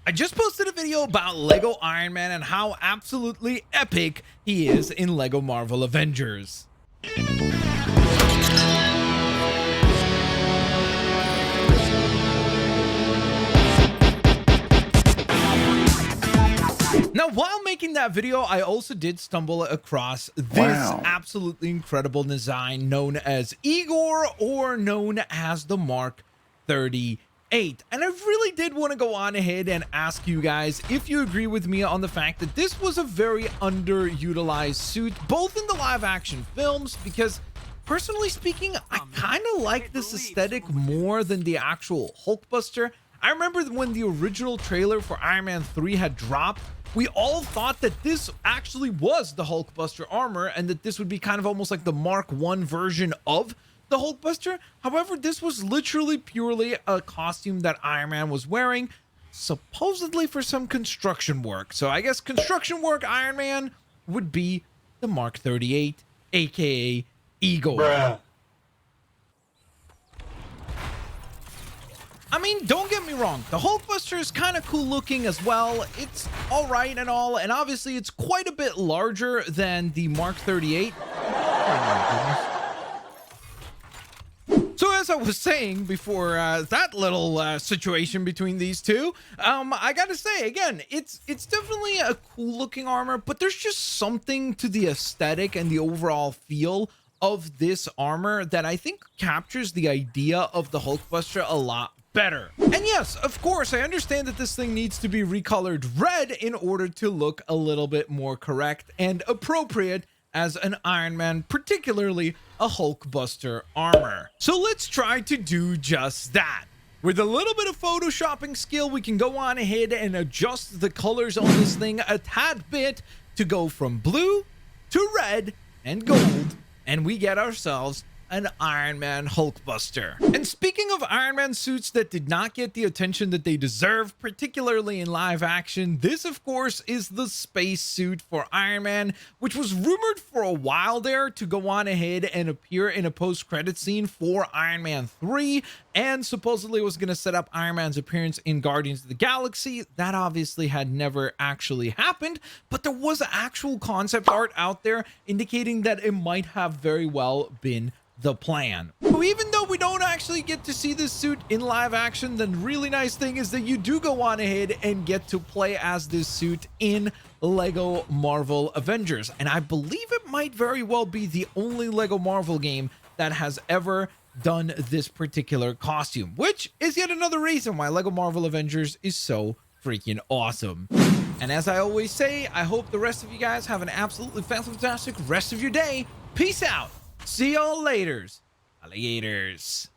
I just posted a video about Lego Iron Man and how absolutely epic he is in Lego Marvel Avengers. Now, while making that video, I also did stumble across this absolutely incredible design known as Igor, or known as the Mark 38. And I really did want to go on ahead and ask you guys if you agree with me on the fact that this was a very underutilized suit, both in the live action films, because personally speaking, I kind of like this aesthetic more than the actual Hulkbuster. I remember when the original trailer for Iron Man 3 had dropped, we all thought that this actually was the Hulkbuster armor and that this would be kind of almost like the Mark 1 version of the Hulkbuster. However, this was literally purely a costume that Iron Man was wearing, supposedly for some construction work. So I guess construction work Iron Man would be the Mark 38, aka Igor. Bruh. I mean, don't get me wrong, the Hulkbuster is kind of cool looking as well. It's all right and all, and obviously it's quite a bit larger than the Mark 38. So as I was saying before that little situation between these two, I gotta say, again, it's definitely a cool looking armor, but there's just something to the aesthetic and the overall feel of this armor that I think captures the idea of the Hulkbuster a lot better. And yes, of course, I understand that this thing needs to be recolored red in order to look a little bit more correct and appropriate as an Iron Man, particularly a Hulkbuster armor. So let's try to do just that. With a little bit of photoshopping skill, we can go on ahead and adjust the colors on this thing a tad bit to go from blue to red and gold, and we get ourselves an Iron Man Hulkbuster. And speaking of Iron Man suits that did not get the attention that they deserve, particularly in live action, this of course is the space suit for Iron Man, which was rumored for a while there to go on ahead and appear in a post-credit scene for Iron Man 3, and supposedly was going to set up Iron Man's appearance in Guardians of the Galaxy. That obviously had never actually happened, but there was actual concept art out there indicating that it might have very well been the plan. So even though we don't actually get to see this suit in live action, the really nice thing is that you do go on ahead and get to play as this suit in Lego Marvel Avengers. And I believe it might very well be the only Lego Marvel game that has ever done this particular costume, which is yet another reason why Lego Marvel Avengers is so freaking awesome. And as I always say, I hope the rest of you guys have an absolutely fantastic rest of your day. Peace out. See y'all laters, alligators.